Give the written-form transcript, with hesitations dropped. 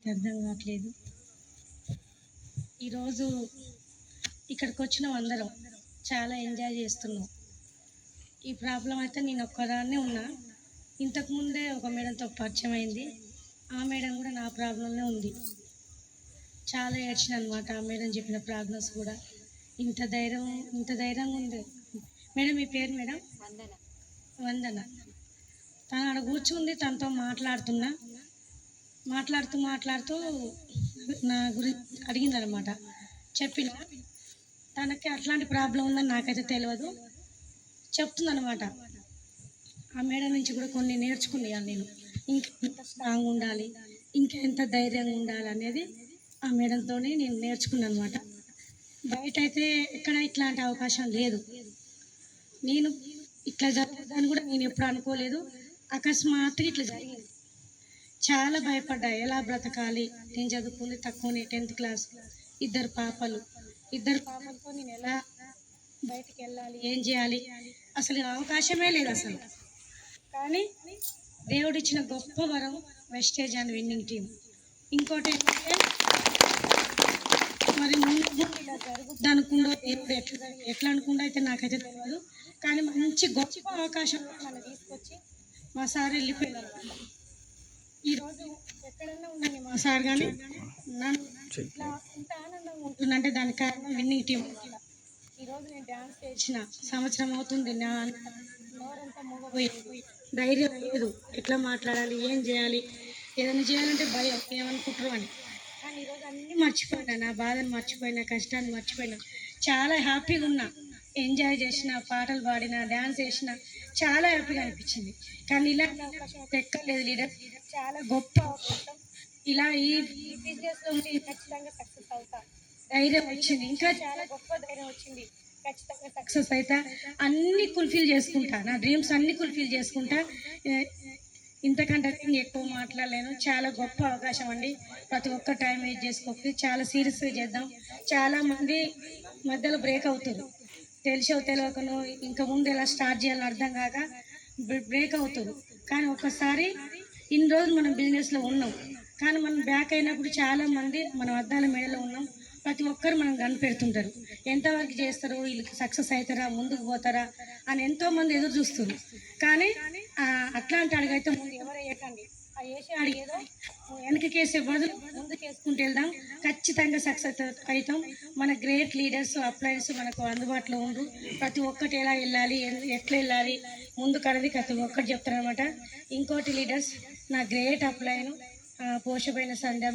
అర్థం కావట్లేదు. ఈరోజు ఇక్కడికి వచ్చినాం, అందరం చాలా ఎంజాయ్ చేస్తున్నాం. ఈ ప్రాబ్లం అయితే నేను ఒక్కదాన్నే ఉన్నా. ఇంతకుముందే ఒక మేడంతో పరిచయం అయింది. ఆ మేడం కూడా నా ప్రాబ్లంలో ఉంది. చాలా ఏడ్చిన అనమాట. ఆ మేడం చెప్పిన ప్రాబ్లమ్స్ కూడా ఇంత ధైర్యంగా ఉంది. మేడం మీ పేరు? మేడం వందన. తను అక్కడ కూర్చుంది, తనతో మాట్లాడుతూ నా గురించి అడిగిందనమాట. చెప్పిన తనకి అట్లాంటి ప్రాబ్లం ఉందని నాకైతే తెలియదు, చెప్తుందనమాట. ఆ మేడం నుంచి కూడా కొన్ని నేర్చుకున్నాను నేను. ఇంకా ఎంత స్ట్రాంగ్ ఉండాలి, ఇంకా ఎంత ధైర్యంగా ఉండాలి అనేది ఆ మేడంతోనే నేను నేర్చుకున్నాను అనమాట. బయట అయితే ఎక్కడ ఇట్లాంటి అవకాశం లేదు. నేను ఇట్లా జరుగుతుందని కూడా నేను ఎప్పుడు అనుకోలేదు. అకస్మాత్తుగా ఇట్లా జరిగింది. చాలా భయపడ్డా, ఎలా బ్రతకాలి. నేను చదువుకుంది తక్కువనే, 10th క్లాస్. ఇద్దరు పాపలతో నేను ఎలా బయటికి వెళ్ళాలి, ఏం చేయాలి, అసలు అవకాశమే లేదు అసలు. కానీ దేవుడిచ్చిన గొప్ప వరం వెస్టేజ్ అండ్ విన్నింగ్ టీం. ఇంకోటి ఏంటంటే, మరి ముందు ఇలా జరుగుద్ది అనుకుందో దేవుడు ఎట్లా అనుకుందో అయితే నాకైతే తెలియదు. కానీ మంచి గొప్ప అవకాశం నన్ను తీసుకొచ్చి మా సార్ వెళ్ళిపోయినారు. ఈరోజు ఎక్కడన్నా ఉన్నాను మా సార్, కానీ నన్ను ఇట్లా ఇంత ఆనందంగా ఉంటుందంటే దానికి కారణం విన్నింగ్ టీం. ఈరోజు నేను డ్యాన్స్ చేసిన సంవత్సరం అవుతుంది. నా నోరంతా మూగపోయింది, ధైర్యం లేదు. ఎట్లా మాట్లాడాలి, ఏం చేయాలి, ఏదైనా చేయాలంటే భయం, ఏమనుకుంటారు అని. కానీ ఈరోజు అన్నీ మర్చిపోయినా, నా బాధను మర్చిపోయినా, కష్టాన్ని మర్చిపోయినా, చాలా హ్యాపీగా ఉన్నా. ఎంజాయ్ చేసిన, పాటలు పాడిన, డ్యాన్స్ చేసిన, చాలా హ్యాపీగా అనిపించింది. కానీ ఇలాంటి అవకాశం ఎక్కలేదు లీడర్. చాలా గొప్ప అవకాశం. ఇలా ఈ బిజినెస్లో ఉండి ఖచ్చితంగా సక్సెస్ అవుతా. ధైర్యం వచ్చింది, ఇంకా చాలా గొప్ప ధైర్యం వచ్చింది. ఖచ్చితంగా సక్సెస్ అవుతా. అన్నీ ఫుల్ఫిల్ చేసుకుంటా, నా డ్రీమ్స్ అన్నీ ఫుల్ఫిల్ చేసుకుంటా. ఇంతకంటే ఎక్కువ మాట్లాడలేను. చాలా గొప్ప అవకాశం అండి. ప్రతి ఒక్క టైం వేస్ట్ చేసుకోకపోతే చాలా సీరియస్గా చేద్దాం. చాలామంది మధ్యలో బ్రేక్ అవుతుంది, తెలియకనో ఇంకా ముందు ఎలా స్టార్ట్ చేయాలని అర్థం కాక బ్రేక్ అవుతుంది. కానీ ఒక్కసారి ఇన్ని రోజులు మనం బిజినెస్లో ఉన్నాం, కానీ మనం బ్యాక్ అయినప్పుడు చాలామంది మనం అద్దాల మేడలో ఉన్నాం. ప్రతి ఒక్కరు మనం కనిపెడుతుంటారు, ఎంతవరకు చేస్తారు, వీళ్ళకి సక్సెస్ అవుతారా, ముందుకు పోతారా అని ఎంతోమంది ఎదురు చూస్తారు. కానీ అట్లాంటి అడుగైతే ముందు ఎవరు వేయకండి. ఆ వేసే అడిగేదో వెనకకేసే బదులు ముందుకు వేసుకుంటూ వెళ్దాం. ఖచ్చితంగా సక్సెస్ అవుతాం. మన గ్రేట్ లీడర్స్, అప్లయన్స్ మనకు అందుబాటులో ఉండు. ప్రతి ఒక్కటి ఎలా వెళ్ళాలి, ఎట్లా వెళ్ళాలి ముందుకు అనేది ప్రతి ఒక్కటి చెప్తారనమాట. ఇంకోటి లీడర్స్, నా గ్రేట్ అప్లయన్ పోషపోయిన సంధ్య